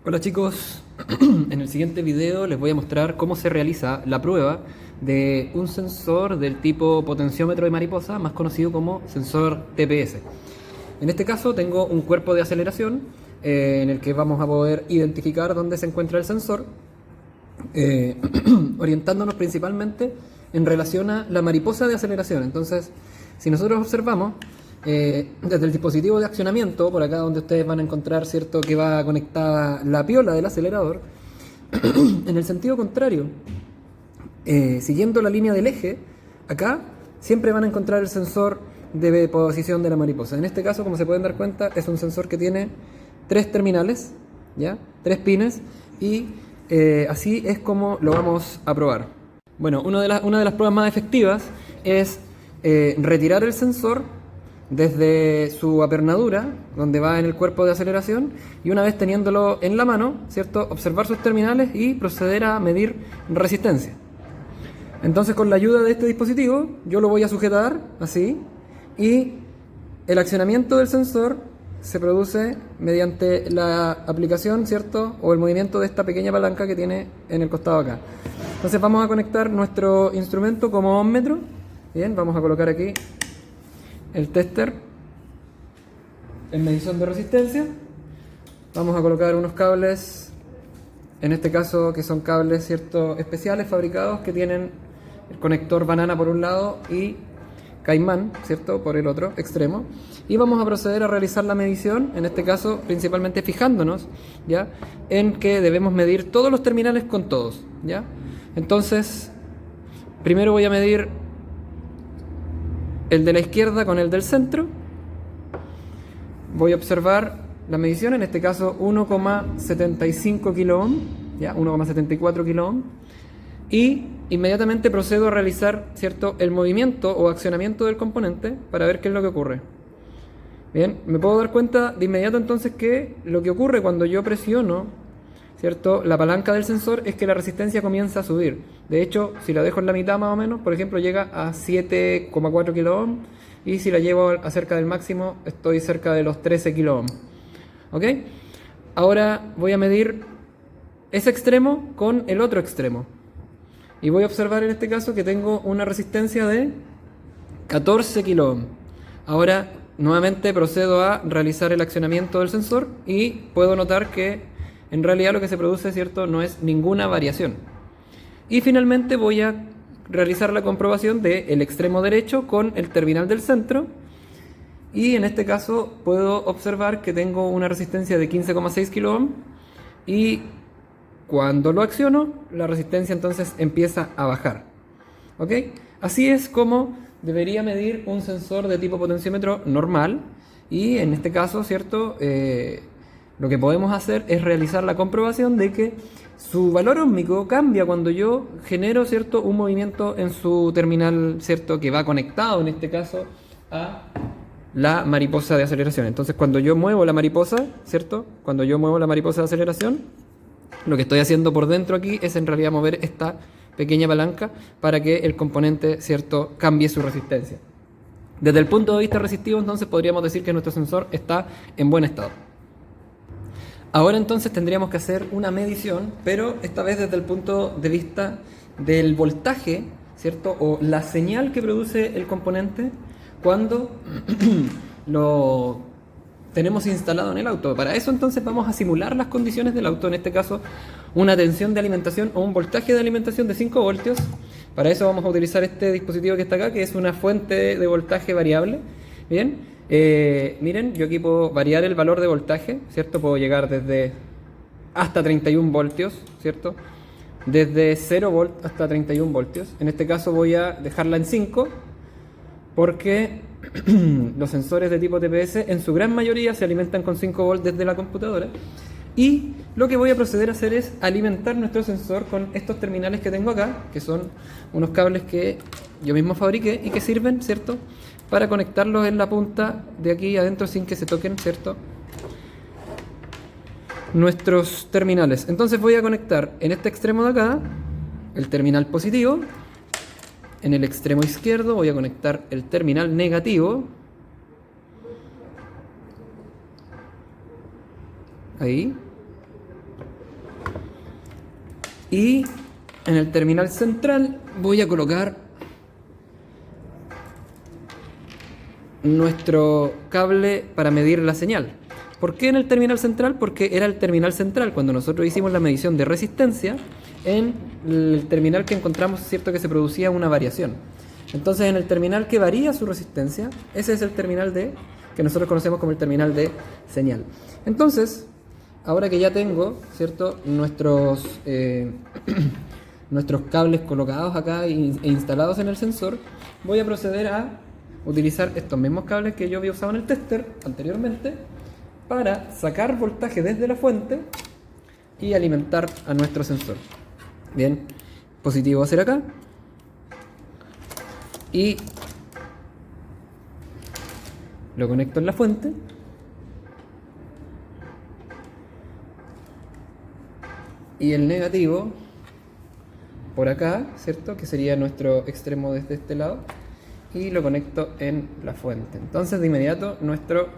Hola chicos, en el siguiente video les voy a mostrar cómo se realiza la prueba de un sensor del tipo potenciómetro de mariposa, más conocido como sensor TPS. En este caso tengo un cuerpo de aceleración en el que vamos a poder identificar dónde se encuentra el sensor, eh, orientándonos principalmente en relación a la mariposa de aceleración. Entonces, si nosotros observamos, desde el dispositivo de accionamiento, por acá donde ustedes van a encontrar, ¿cierto?, que va conectada la piola del acelerador, en el sentido contrario, siguiendo la línea del eje, acá siempre van a encontrar el sensor de posición de la mariposa. En este caso, como se pueden dar cuenta, es un sensor que tiene tres terminales, ¿ya? Tres pines, y así es como lo vamos a probar. Bueno, una de las pruebas más efectivas es retirar el sensor desde su apernadura, donde va en el cuerpo de aceleración, y una vez teniéndolo en la mano, ¿cierto?, observar sus terminales y proceder a medir resistencia. Entonces, con la ayuda de este dispositivo, yo lo voy a sujetar así, y el accionamiento del sensor se produce mediante la aplicación, ¿cierto?, o el movimiento de esta pequeña palanca que tiene en el costado acá. Entonces vamos a conectar nuestro instrumento como ohmmetro. Bien, vamos a colocar aquí el tester en medición de resistencia. Vamos a colocar unos cables, en este caso que son cables, ¿cierto?, especiales fabricados, que tienen el conector banana por un lado y caimán, ¿cierto?, por el otro extremo, y vamos a proceder a realizar la medición, en este caso principalmente fijándonos, ¿ya?, en que debemos medir todos los terminales con todos, ¿ya? Entonces, primero voy a medir el de la izquierda con el del centro. Voy a observar la medición, en este caso 1,75 kilo ohm, ¿ya?, 1,74 kilo ohm, y inmediatamente procedo a realizar, ¿cierto?, el movimiento o accionamiento del componente para ver qué es lo que ocurre. Bien, me puedo dar cuenta de inmediato entonces que lo que ocurre cuando yo presiono, ¿cierto?, la palanca del sensor es que la resistencia comienza a subir. De hecho, si la dejo en la mitad más o menos, por ejemplo, llega a 7,4 kilo ohm, y si la llevo a cerca del máximo, estoy cerca de los 13 kilo ohm. ¿Ok? Ahora voy a medir ese extremo con el otro extremo. Y voy a observar en este caso que tengo una resistencia de 14 kilo ohm. Ahora nuevamente procedo a realizar el accionamiento del sensor y puedo notar que en realidad lo que se produce, ¿cierto?, no es ninguna variación. Y finalmente voy a realizar la comprobación del extremo derecho con el terminal del centro, y en este caso puedo observar que tengo una resistencia de 15,6 kilo ohm, y cuando lo acciono, la resistencia entonces empieza a bajar. ¿Ok? Así es como debería medir un sensor de tipo potenciómetro normal. Y en este caso, ¿cierto?, lo que podemos hacer es realizar la comprobación de que su valor óhmico cambia cuando yo genero, ¿cierto?, un movimiento en su terminal, ¿cierto?, que va conectado en este caso a la mariposa de aceleración. Entonces, cuando yo muevo la mariposa, ¿cierto?, cuando yo muevo la mariposa de aceleración, lo que estoy haciendo por dentro aquí es en realidad mover esta pequeña palanca para que el componente, ¿cierto?, cambie su resistencia. Desde el punto de vista resistivo, entonces podríamos decir que nuestro sensor está en buen estado. Ahora entonces tendríamos que hacer una medición, pero esta vez desde el punto de vista del voltaje, ¿cierto?, o la señal que produce el componente cuando lo tenemos instalado en el auto. Para eso entonces vamos a simular las condiciones del auto, en este caso una tensión de alimentación o un voltaje de alimentación de 5 voltios. Para eso vamos a utilizar este dispositivo que está acá, que es una fuente de voltaje variable. Bien, miren, yo aquí puedo variar el valor de voltaje, ¿cierto? Puedo llegar desde hasta 31 voltios, ¿cierto? Desde 0 volt hasta 31 voltios. En este caso voy a dejarla en 5, porque los sensores de tipo TPS en su gran mayoría se alimentan con 5 volts desde la computadora. Y lo que voy a proceder a hacer es alimentar nuestro sensor con estos terminales que tengo acá, que son unos cables que yo mismo fabriqué y que sirven, ¿cierto?, para conectarlos en la punta de aquí adentro sin que se toquen, ¿cierto?, nuestros terminales. Entonces voy a conectar en este extremo de acá el terminal positivo. En el extremo izquierdo voy a conectar el terminal negativo. Ahí. Y en el terminal central voy a colocar nuestro cable para medir la señal. ¿Por qué en el terminal central? Porque era el terminal central cuando nosotros hicimos la medición de resistencia. En el terminal que encontramos, cierto, que se producía una variación. Entonces, en el terminal que varía su resistencia, ese es el terminal que nosotros conocemos como el terminal de señal. Entonces, ahora que ya tengo, cierto, nuestros cables colocados acá e instalados en el sensor, voy a proceder a utilizar estos mismos cables que yo había usado en el tester anteriormente para sacar voltaje desde la fuente y alimentar a nuestro sensor. Bien, positivo va a ser acá y lo conecto en la fuente y el negativo por acá, ¿cierto? Que sería nuestro extremo desde este lado, y lo conecto en la fuente. Entonces de inmediato nuestro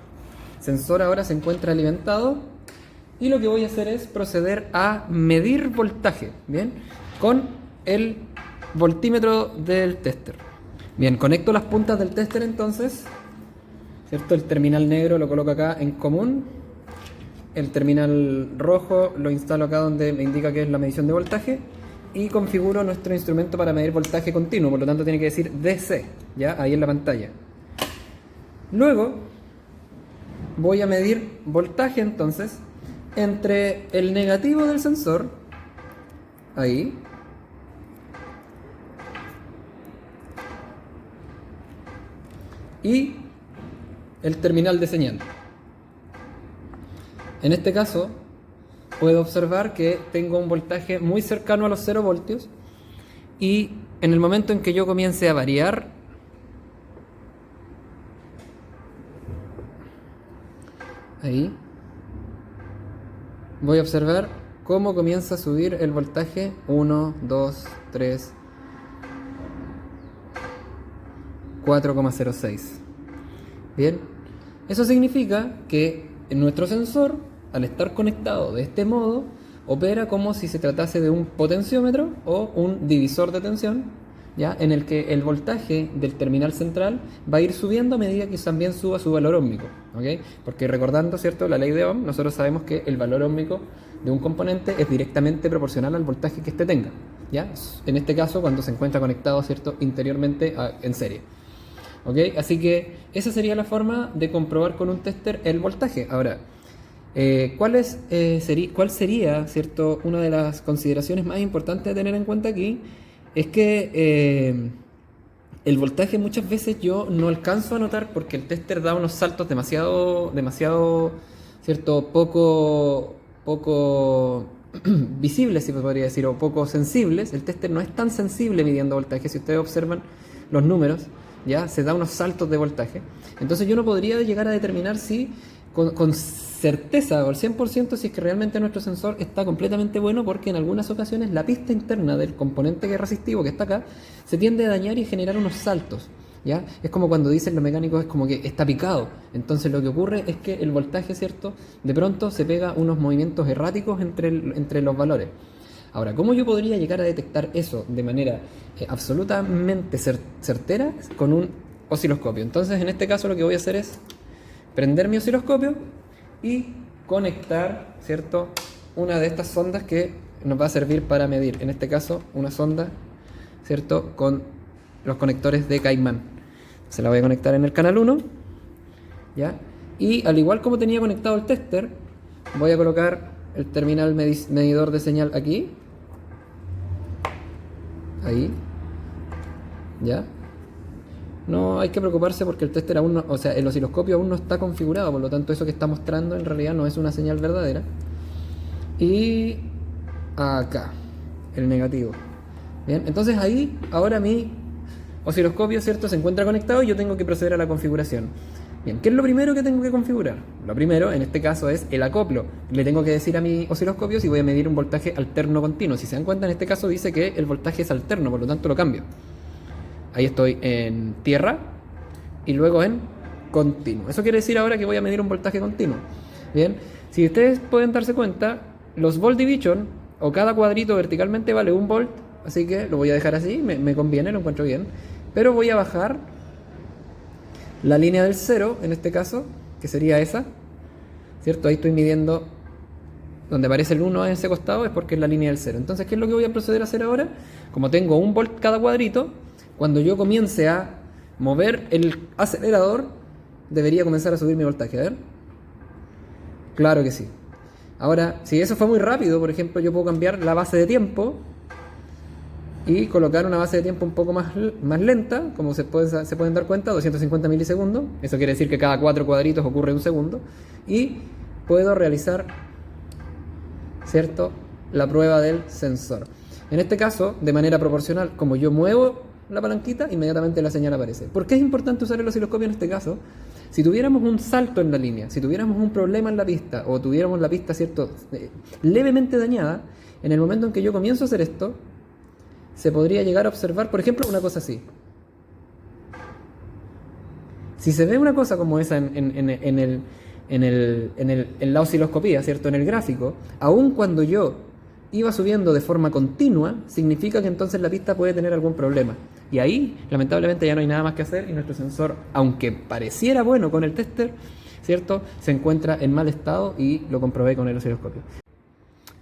sensor ahora se encuentra alimentado y lo que voy a hacer es proceder a medir voltaje, ¿bien? Con el voltímetro del tester. Bien, conecto las puntas del tester entonces, ¿cierto? El terminal negro lo coloco acá en común, el terminal rojo lo instalo acá donde me indica que es la medición de voltaje, y configuro nuestro instrumento para medir voltaje continuo, por lo tanto tiene que decir DC, ya ahí en la pantalla. Luego voy a medir voltaje entonces entre el negativo del sensor, ahí, y el terminal de señal. En este caso puedo observar que tengo un voltaje muy cercano a los 0 voltios, y en el momento en que yo comience a variar, ahí, voy a observar cómo comienza a subir el voltaje 1, 2, 3, 4,06. Bien, eso significa que nuestro sensor, al estar conectado de este modo, opera como si se tratase de un potenciómetro o un divisor de tensión, ¿ya? En el que el voltaje del terminal central va a ir subiendo a medida que también suba su valor óhmico, ¿ok? Porque recordando, ¿cierto?, la ley de Ohm, nosotros sabemos que el valor óhmico de un componente es directamente proporcional al voltaje que éste tenga, ¿ya? En este caso, cuando se encuentra conectado, ¿cierto?, interiormente en serie. ¿Ok? Así que esa sería la forma de comprobar con un tester el voltaje. Ahora, ¿cuál sería, ¿cierto?, una de las consideraciones más importantes de tener en cuenta aquí? Es que el voltaje muchas veces yo no alcanzo a notar porque el tester da unos saltos demasiado, ¿cierto?, poco visibles, si se podría decir, o poco sensibles. El tester no es tan sensible midiendo voltaje. Si ustedes observan los números, ya se da unos saltos de voltaje. Entonces yo no podría llegar a determinar si con certeza o al 100% si es que realmente nuestro sensor está completamente bueno, porque en algunas ocasiones la pista interna del componente que es resistivo, que está acá, se tiende a dañar y generar unos saltos, ¿ya? Es como cuando dicen los mecánicos, es como que está picado. Entonces lo que ocurre es que el voltaje, ¿cierto?, de pronto se pega unos movimientos erráticos entre los valores. Ahora, ¿cómo yo podría llegar a detectar eso de manera absolutamente certera? Con un osciloscopio. Entonces, en este caso lo que voy a hacer es prender mi osciloscopio y conectar, ¿cierto?, una de estas sondas que nos va a servir para medir. En este caso, una sonda, ¿cierto?, con los conectores de Caimán. Se la voy a conectar en el canal 1, ¿ya? Y al igual como tenía conectado el tester, voy a colocar el terminal medidor de señal aquí. Ahí. ¿Ya? No hay que preocuparse porque el tester aún no, o sea, el osciloscopio aún no está configurado, por lo tanto eso que está mostrando en realidad no es una señal verdadera. Y acá, el negativo. Bien, entonces ahí, ahora mi osciloscopio, ¿cierto?, se encuentra conectado y yo tengo que proceder a la configuración. Bien, ¿qué es lo primero que tengo que configurar? Lo primero, en este caso, es el acoplo. Le tengo que decir a mi osciloscopio si voy a medir un voltaje alterno continuo. Si se dan cuenta, en este caso dice que el voltaje es alterno, por lo tanto lo cambio. Ahí estoy en tierra y luego en continuo. Eso quiere decir ahora que voy a medir un voltaje continuo. Bien, si ustedes pueden darse cuenta, los volt division, o cada cuadrito verticalmente vale 1 volt, así que lo voy a dejar así, me conviene, lo encuentro bien. Pero voy a bajar la línea del 0, en este caso, que sería esa, ¿cierto? Ahí estoy midiendo donde aparece el 1 en ese costado, es porque es la línea del 0. Entonces, ¿qué es lo que voy a proceder a hacer ahora? Como tengo 1 volt cada cuadrito, cuando yo comience a mover el acelerador, debería comenzar a subir mi voltaje. A ver. Claro que sí. Ahora, si eso fue muy rápido, por ejemplo, yo puedo cambiar la base de tiempo y colocar una base de tiempo un poco más lenta, como se pueden dar cuenta, 250 milisegundos. Eso quiere decir que cada 4 cuadritos ocurre 1 segundo. Y puedo realizar, ¿cierto?, la prueba del sensor. En este caso, de manera proporcional, como yo muevo la palanquita, inmediatamente la señal aparece. ¿Por qué es importante usar el osciloscopio en este caso? Si tuviéramos un salto en la línea, si tuviéramos un problema en la pista, o tuviéramos la pista, ¿cierto?, levemente dañada, en el momento en que yo comienzo a hacer esto, se podría llegar a observar, por ejemplo, una cosa así. Si se ve una cosa como esa en la osciloscopía, ¿cierto?, en el gráfico, aun cuando yo iba subiendo de forma continua, significa que entonces la pista puede tener algún problema. Y ahí, lamentablemente, ya no hay nada más que hacer y nuestro sensor, aunque pareciera bueno con el tester, ¿cierto?, se encuentra en mal estado y lo comprobé con el osciloscopio.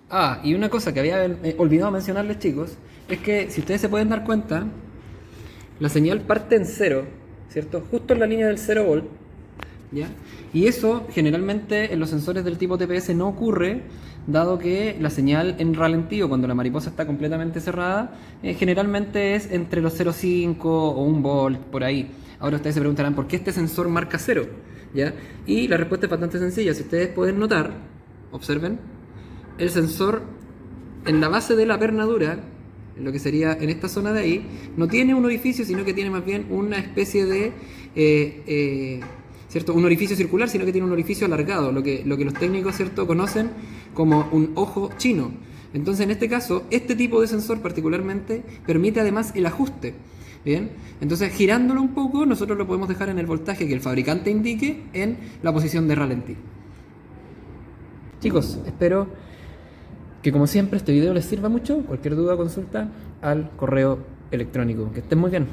Ah, y una cosa que había olvidado mencionarles, chicos, es que si ustedes se pueden dar cuenta, la señal parte en 0, ¿cierto?, justo en la línea del 0 volt, ¿ya? Y eso generalmente en los sensores del tipo TPS no ocurre, dado que la señal en ralentí, cuando la mariposa está completamente cerrada, generalmente es entre los 0,5 o 1 volt, por ahí. Ahora ustedes se preguntarán, ¿por qué este sensor marca 0? ¿Ya? Y la respuesta es bastante sencilla. Si ustedes pueden notar, observen, el sensor en la base de la pernadura, en lo que sería en esta zona de ahí, no tiene un orificio, sino que tiene más bien una especie de... ¿cierto?, un orificio circular, sino que tiene un orificio alargado, lo que los técnicos, ¿cierto?, conocen como un ojo chino. Entonces, en este caso, este tipo de sensor particularmente permite además el ajuste. ¿Bien? Entonces, girándolo un poco, nosotros lo podemos dejar en el voltaje que el fabricante indique en la posición de ralentí. Chicos, espero que como siempre este video les sirva mucho. Cualquier duda o consulta al correo electrónico. Que estén muy bien.